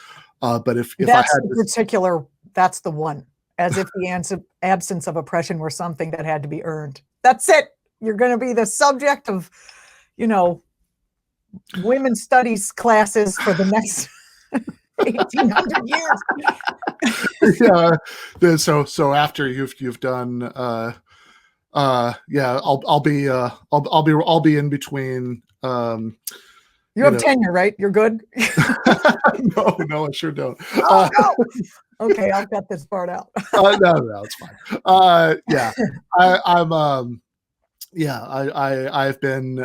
But if That's I had the particular, that's the one, as if the absence of oppression were something that had to be earned. That's it. You're going to be the subject of, you know, women's studies classes for the next 1800 years. Yeah. So after you've done, yeah, I'll be in between. You have tenure, right? You're good. No, I sure don't. Oh, no. Okay, I'll cut this part out. No, it's fine. Yeah, I've been.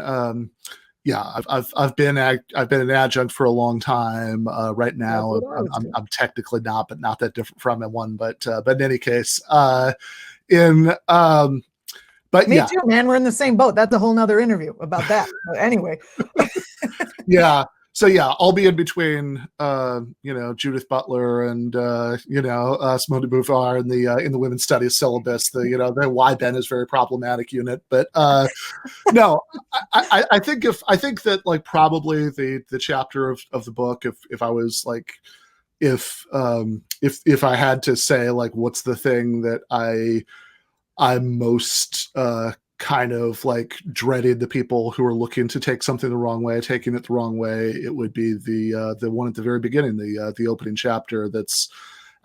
Yeah, I've been an adjunct for a long time. Right now, I'm technically not, but not that different from one. But in any case, but me yeah, too, man. We're in the same boat. That's a whole nother interview about that. But anyway, yeah. So yeah, I'll be in between, you know, Judith Butler and you know, Simone de Beauvoir in the women's studies syllabus. The why Ben is very problematic unit. But no, I think that, like, probably the chapter of the book, if I was like, if I had to say, like, what's the thing that I'm most kind of like dreaded, the people who are looking to take something the wrong way, taking it the wrong way, it would be the one at the very beginning, the opening chapter that's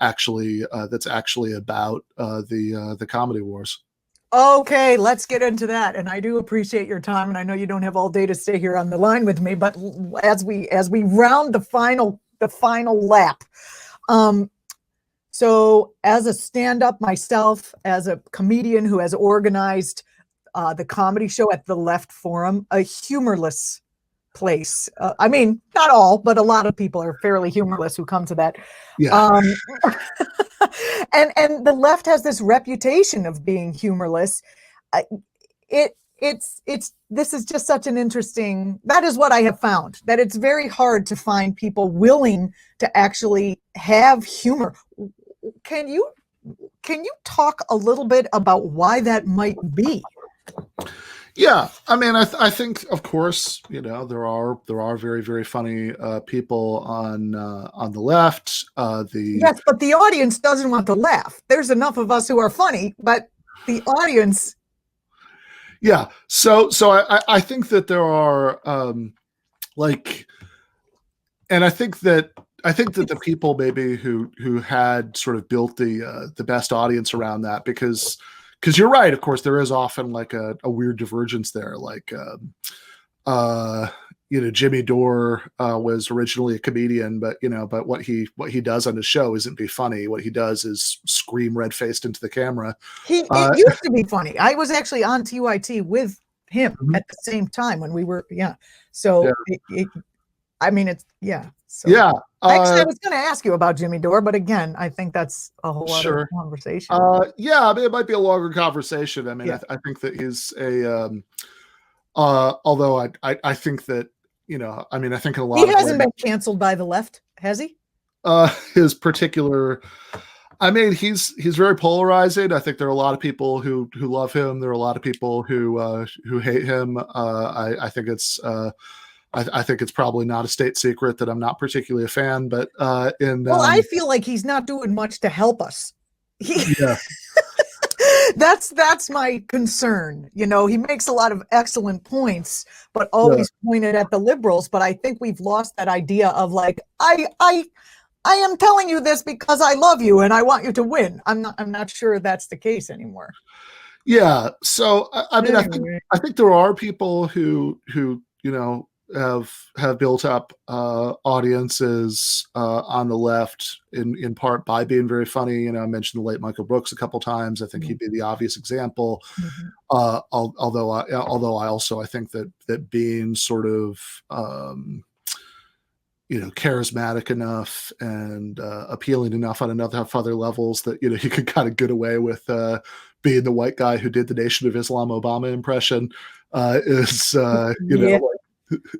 actually about the comedy wars. okay, let's get into that. And I do appreciate your time, and I know you don't have all day to stay here on the line with me, but as we round the final lap, so as a stand-up myself, as a comedian who has organized the comedy show at the Left Forum, a humorless place. I mean, not all, but a lot of people are fairly humorless who come to that. Yeah. And the left has this reputation of being humorless. This is just such an interesting, that is what I have found, that it's very hard to find people willing to actually have humor. Can you talk a little bit about why that might be? Yeah, I mean, I think, of course, you know, there are very, very funny people on the left. Yes, but the audience doesn't want to laugh. There's enough of us who are funny, but the audience. Yeah, so I think that there are like, and I think that the people maybe who had sort of built the best audience around that, because you're right, of course, there is often like a weird divergence there. Like, you know, Jimmy Dore was originally a comedian, but what he does on his show isn't be funny. What he does is scream red-faced into the camera. It used to be funny. I was actually on TYT with him at the same time when we were, So, yeah. I mean, it's, yeah. So, yeah. Actually, I was going to ask you about Jimmy Dore, but again, I think that's a whole other conversation. Yeah, I mean, it might be a longer conversation. I mean, I think that he's a, although I think that, you know, I mean, I think a lot. He hasn't been canceled by the left, has he? His particular, I mean, he's very polarizing. I think there are a lot of people who love him. There are a lot of people who hate him. I think it's. I think it's probably not a state secret that I'm not particularly a fan, but I feel like he's not doing much to help us. Yeah. That's my concern. You know, he makes a lot of excellent points, but always pointed at the liberals. But I think we've lost that idea of like, I am telling you this because I love you and I want you to win. I'm not sure that's the case anymore. Yeah. So I mean, Anyway. I think there are people who you know have built up audiences on the left in part by being very funny. You know, I mentioned the late Michael Brooks a couple times. I think he'd be the obvious example. Although I also I think that being sort of you know, charismatic enough and appealing enough on enough other levels that, you know, you could kind of get away with being the white guy who did the Nation of Islam Obama impression is, you know, like,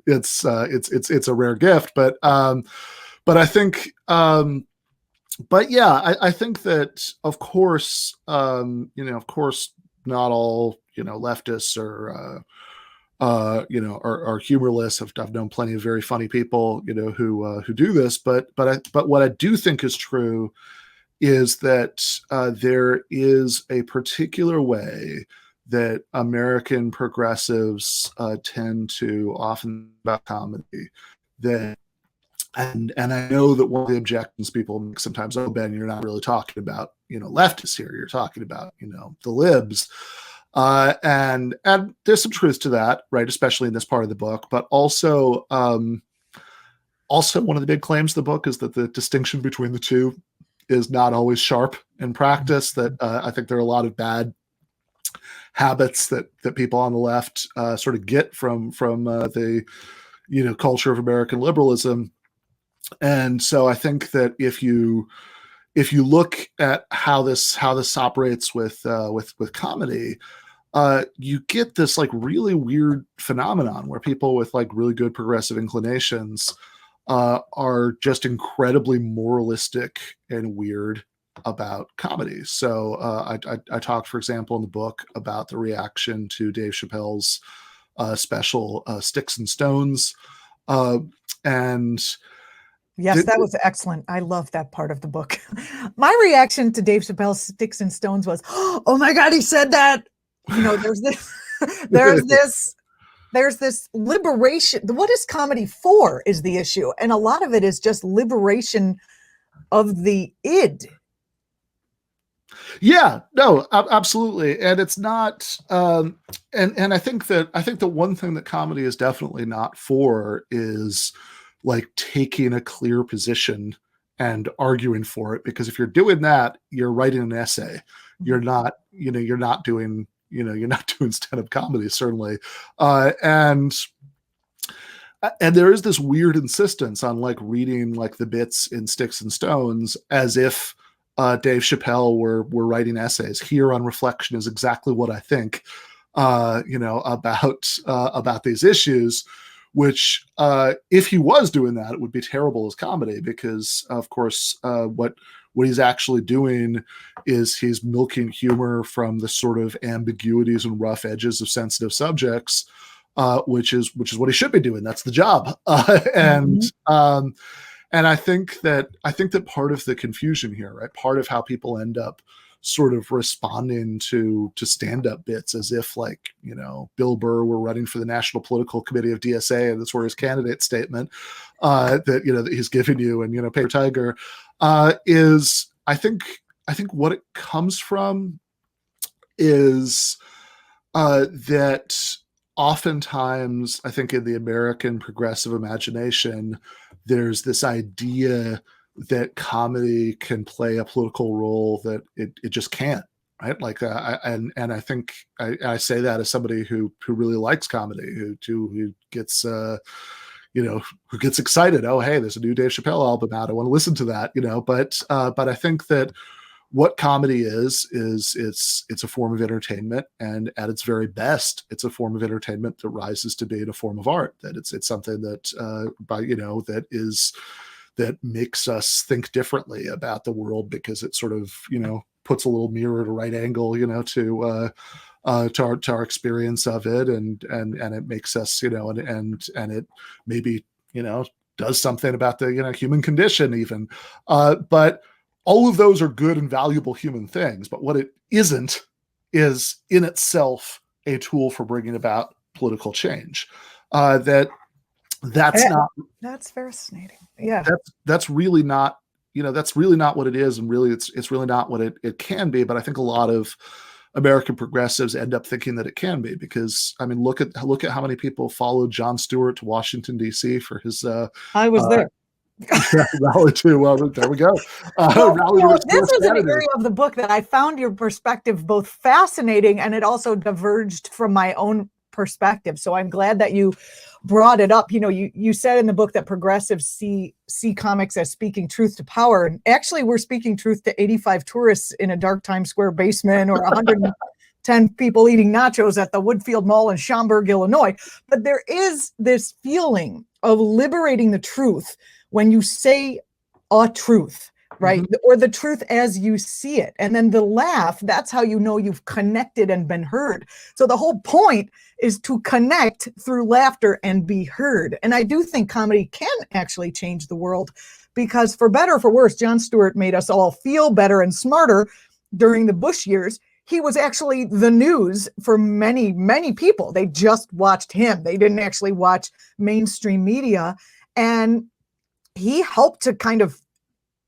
it's a rare gift. But I think, but yeah, I think that of course, you know, of course, not all, you know, leftists you know, are humorless. I've known plenty of very funny people, you know, who do this. But what I do think is true is that there is a particular way that American progressives tend to often about comedy that. And I know that one of the objections people make sometimes, oh, Ben, you're not really talking about, you know, leftists here. You're talking about, you know, the libs. And there's some truth to that, right? Especially in this part of the book, but also one of the big claims of the book is that the distinction between the two is not always sharp in practice. That I think there are a lot of bad habits that people on the left sort of get from the, you know, culture of American liberalism. And so I think that if you look at how this operates with comedy, you get this like really weird phenomenon where people with like really good progressive inclinations are just incredibly moralistic and weird about comedy. So I talked, for example, in the book about the reaction to Dave Chappelle's special Sticks and Stones, and yes, that was excellent. I love that part of the book. My reaction to Dave Chappelle's Sticks and Stones was, oh my God, he said that. You know, there's this liberation. What is comedy for is the issue. And a lot of it is just liberation of the id. Yeah, no, absolutely. And it's not, and I think the one thing that comedy is definitely not for is like taking a clear position and arguing for it. Because if you're doing that, you're writing an essay. You're not, you know, you're not doing stand-up comedy, certainly. And there is this weird insistence on like reading like the bits in Sticks and Stones as if Dave Chappelle were writing essays. Here on Reflection is exactly what I think, you know, about these issues. Which, if he was doing that, it would be terrible as comedy because, of course, what he's actually doing is he's milking humor from the sort of ambiguities and rough edges of sensitive subjects, which is what he should be doing. That's the job. And I think that part of the confusion here, right? Part of how people end up sort of responding to stand-up bits as if like, you know, Bill Burr were running for the National Political Committee of DSA and that's where his candidate statement that, you know, that he's giving you and, you know, Paper Tiger is I think what it comes from is that oftentimes I think in the American progressive imagination, there's this idea that comedy can play a political role that it just can't, right? Like, and I think I say that as somebody who really likes comedy, who gets, you know, who gets excited. Oh, hey, there's a new Dave Chappelle album out. I want to listen to that, you know. But I think that what comedy is it's a form of entertainment, and at its very best, it's a form of entertainment that rises to being a form of art. That it's something that, you know, that makes us think differently about the world because it sort of, you know, puts a little mirror at a right angle, you know, to our experience of it, and it makes us, you know, and it maybe, you know, does something about the, you know, human condition even. But all of those are good and valuable human things. But what it isn't is in itself a tool for bringing about political change. That's not. That's fascinating. Yeah. That's really not. That's really not what it is, and really, it's really not what it can be. But I think a lot of American progressives end up thinking that it can be, because I mean, look at how many people followed Jon Stewart to Washington D.C. for his I was there. rally to there we go. Rally to restore this is an sanity. area of the book that I found your perspective both fascinating, and it also diverged from my own perspective. So I'm glad that you brought it up. You said in the book that progressives see comics as speaking truth to power, and actually we're speaking truth to 85 tourists in a dark Times Square basement, or 110 people eating nachos at the Woodfield Mall in Schaumburg, Illinois. But there is this feeling of liberating the truth when you say a truth, right? Mm-hmm. Or the truth as you see it. And then the laugh, that's how you know you've connected and been heard. So the whole point is to connect through laughter and be heard. And I do think comedy can actually change the world, because for better or for worse, Jon Stewart made us all feel better and smarter during the Bush years. He was actually the news for many, many people. They just watched him. They didn't actually watch mainstream media. And he helped to kind of,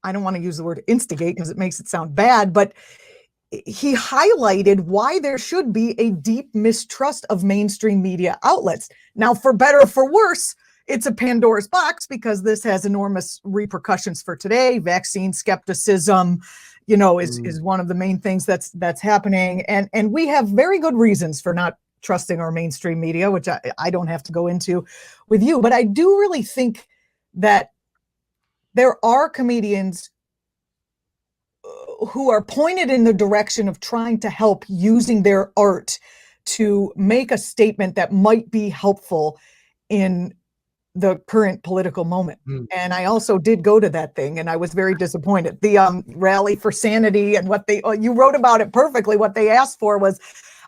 I don't want to use the word instigate because it makes it sound bad, but he highlighted why there should be a deep mistrust of mainstream media outlets. Now, for better or for worse, it's a Pandora's box, because this has enormous repercussions for today. Vaccine skepticism, is one of the main things that's happening. And we have very good reasons for not trusting our mainstream media, which I don't have to go into with you. But I do really think that there are comedians who are pointed in the direction of trying to help, using their art to make a statement that might be helpful in the current political moment. And I also did go to that thing, and I was very disappointed. The rally for sanity, and what you wrote about it perfectly. What they asked for was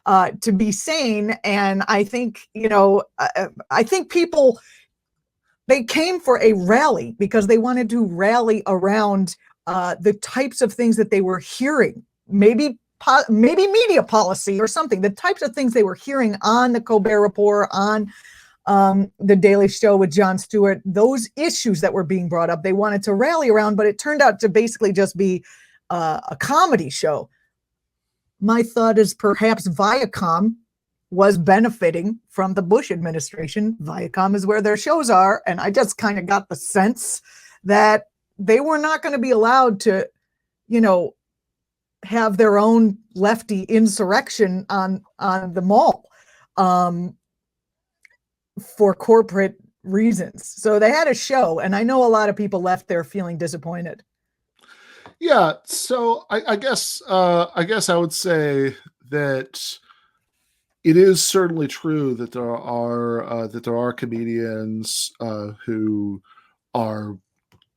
to be sane. And I think, I think people, they came for a rally because they wanted to rally around the types of things that they were hearing, maybe media policy or something, the types of things they were hearing on the Colbert Report, on the Daily Show with Jon Stewart, those issues that were being brought up, they wanted to rally around, but it turned out to basically just be a comedy show. My thought is perhaps Viacom was benefiting from the Bush administration. Viacom is where their shows are. And I just kind of got the sense that they were not going to be allowed to, have their own lefty insurrection on the mall for corporate reasons. So they had a show, and I know a lot of people left there feeling disappointed. Yeah. So I guess I would say that it is certainly true that there are comedians who are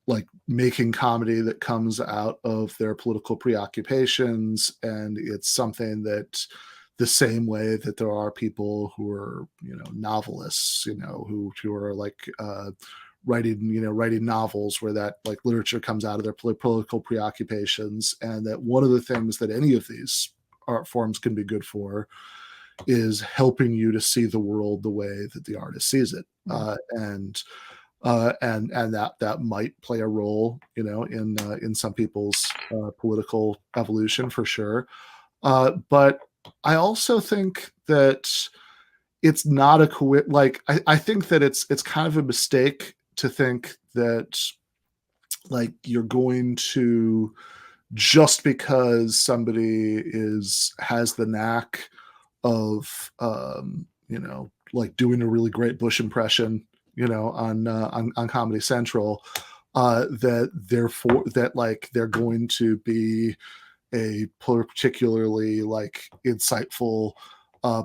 like making comedy that comes out of their political preoccupations, and it's something that, the same way that there are people who are novelists, who are like writing novels where that like literature comes out of their political preoccupations, and that one of the things that any of these art forms can be good for is helping you to see the world the way that the artist sees it. And that might play a role, in some people's political evolution, for sure. But I also think that it's not I think that it's kind of a mistake to think that like you're going to, just because somebody has the knack of like doing a really great Bush impression, on Comedy Central, that therefore that like they're going to be a particularly like insightful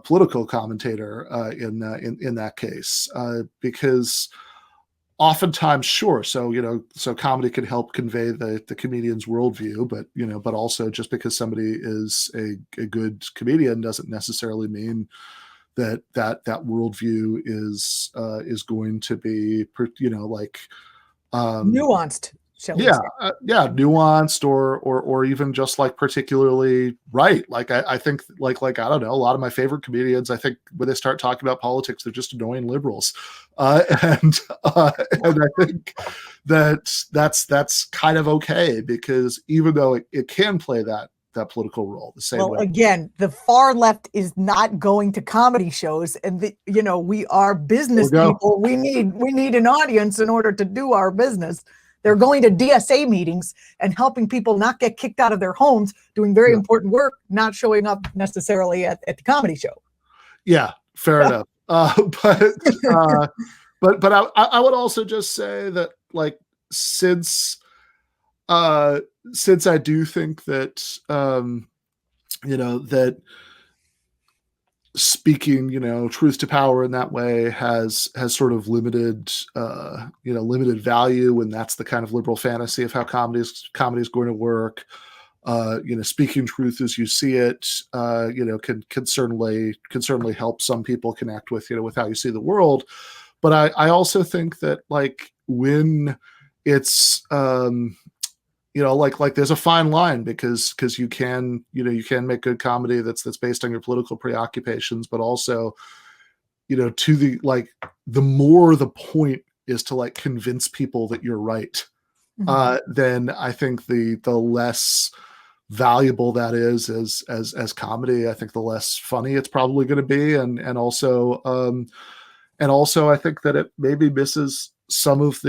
political commentator in that case, because oftentimes, sure, so comedy can help convey the comedian's worldview, but also, just because somebody is a good comedian doesn't necessarily mean that worldview is going to be nuanced. shall we say. Yeah, nuanced or even just like particularly right. Like I think like I don't know, a lot of my favorite comedians, I think when they start talking about politics, they're just annoying liberals, and I think that's kind of okay, because even though it can play that political role the same way. Again, the far left is not going to comedy shows, and we are business people. We need an audience in order to do our business. They're going to DSA meetings and helping people not get kicked out of their homes, doing very important work, not showing up necessarily at the comedy show. Yeah, fair enough. But I would also just say that, like, since I do think that that speaking truth to power in that way has sort of limited limited value, and that's the kind of liberal fantasy of how comedy is going to work. Speaking truth as you see it can certainly help some people connect with with how you see the world. But I also think that, like, when it's like there's a fine line, because you can make good comedy that's based on your political preoccupations, but also to the more the point is to, like, convince people that you're right, then I think the less valuable that is as comedy. I think the less funny it's probably going to be, and also I think that it maybe misses some of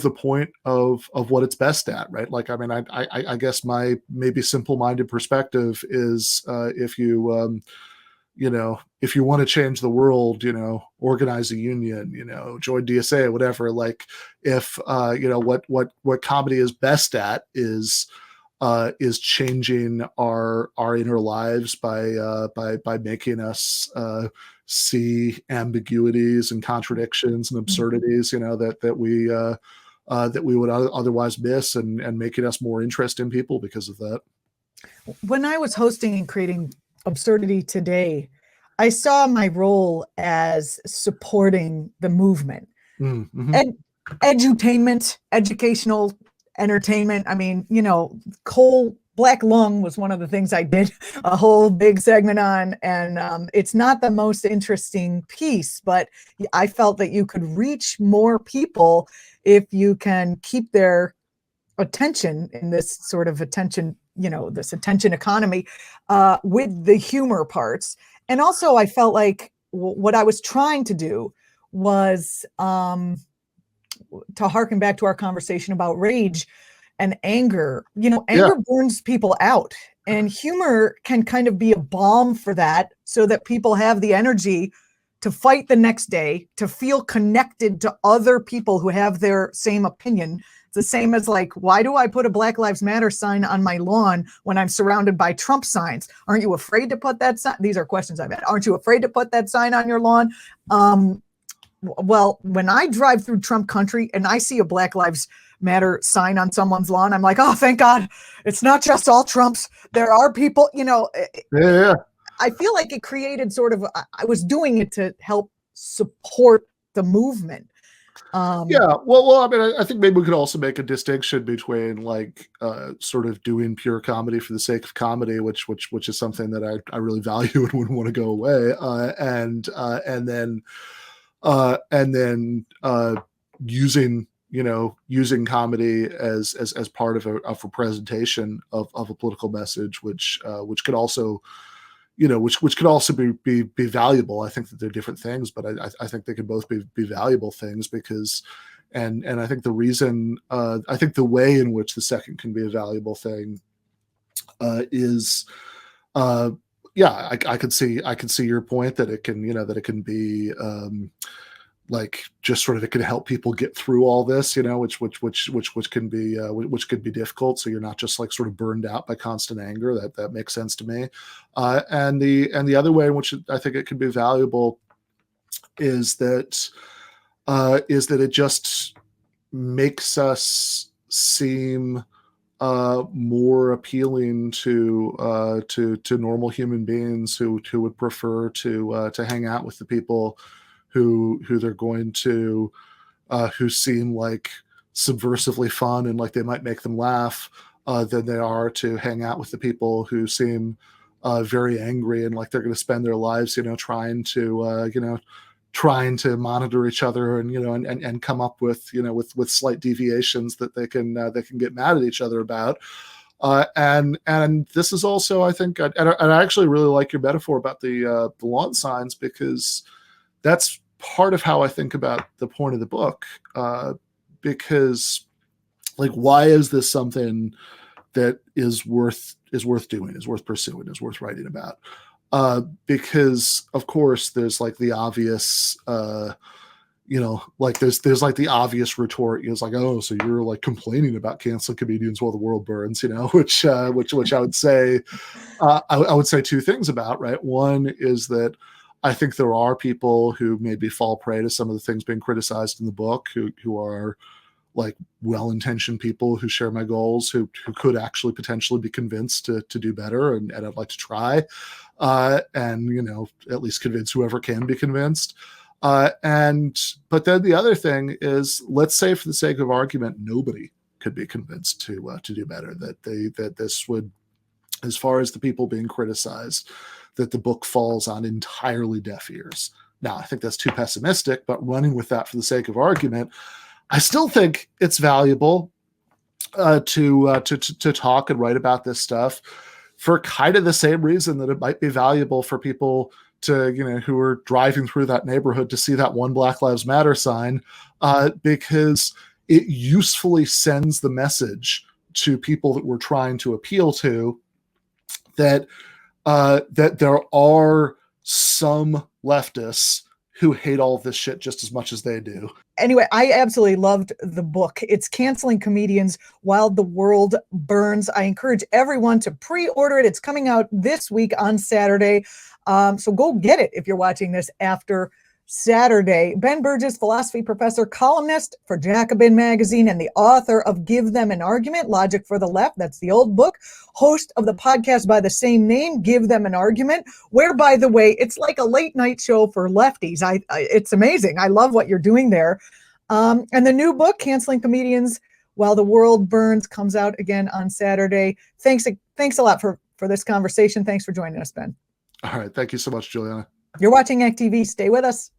the point of what it's best at, right? Like, I mean, I guess my maybe simple-minded perspective is, if you want to change the world, organize a union, join DSA, whatever. Like, if what comedy is best at is changing our inner lives by making us see ambiguities and contradictions and absurdities, that we would otherwise miss, and making us more interested in people because of that. When I was hosting and creating Absurdity Today, I saw my role as supporting the movement and edutainment, educational entertainment. I mean, coal black lung was one of the things I did a whole big segment on, and it's not the most interesting piece, but I felt that you could reach more people if you can keep their attention in this sort of attention, this attention economy, with the humor parts. And also I felt like what I was trying to do was to harken back to our conversation about rage and anger. Anger burns people out, and humor can kind of be a balm for that, so that people have the energy to fight the next day, to feel connected to other people who have their same opinion. It's the same as, like, why do I put a Black Lives Matter sign on my lawn when I'm surrounded by Trump signs? Aren't you afraid to put that sign? These are questions I've had. Aren't you afraid to put that sign on your lawn? Well, when I drive through Trump country and I see a Black Lives Matter sign on someone's lawn, I'm like, oh, thank God, it's not just all Trumps. There are people, I feel like it created sort of, I was doing it to help support the movement. Well, I mean, I think maybe we could also make a distinction between, like, sort of doing pure comedy for the sake of comedy, which is something that I really value and wouldn't want to go away, and then using comedy as part of a representation of a political message, which could also which could also be valuable. I think that they're different things, but I think they could both be valuable things, because and I think the reason I think the way in which the second can be a valuable thing is I could see your point that it can that it can be like, just sort of, it can help people get through all this, which can be difficult. So you're not just, like, sort of burned out by constant anger. That makes sense to me. And the other way in which I think it can be valuable is that it just makes us seem more appealing to normal human beings who would prefer to hang out with the people who they're going to who seem like subversively fun and like they might make them laugh than they are to hang out with the people who seem very angry and like they're going to spend their lives, trying to monitor each other and and come up with with slight deviations that they can get mad at each other about. And this is also, I think, and I actually really like your metaphor about the lawn signs, because that's part of how I think about the point of the book. Because, like, why is this something that is worth doing, is worth pursuing, is worth writing about? Because of course there's like the obvious, like there's like the obvious retort. It's like, oh, so you're like complaining about canceling comedians while the world burns, which I would say, I would say two things about, right? One is that I think there are people who maybe fall prey to some of the things being criticized in the book who are like well-intentioned people who share my goals, who could actually potentially be convinced to do better, and I'd like to try, and at least convince whoever can be convinced. But then the other thing is, let's say for the sake of argument, nobody could be convinced to do better. That this would, as far as the people being criticized, that the book falls on entirely deaf ears. Now, I think that's too pessimistic, but running with that for the sake of argument, I still think it's valuable to talk and write about this stuff for kind of the same reason that it might be valuable for people to, who are driving through that neighborhood to see that one Black Lives Matter sign, because it usefully sends the message to people that we're trying to appeal to that that there are some leftists who hate all of this shit just as much as they do. Anyway, I absolutely loved the book. It's Canceling Comedians While the World Burns. I encourage everyone to pre-order it. It's coming out this week on Saturday. So go get it if you're watching this after Saturday. Ben Burgis, philosophy professor, columnist for Jacobin magazine, and the author of Give Them an Argument, Logic for the Left. That's the old book. Host of the podcast by the same name, Give Them an Argument, where, by the way, it's like a late night show for lefties. It's amazing. I love what you're doing there. And the new book, Canceling Comedians While the World Burns, comes out again on Saturday. Thanks a lot for this conversation. Thanks for joining us, Ben. All right. Thank you so much, Julianna. You're watching Act TV. Stay with us.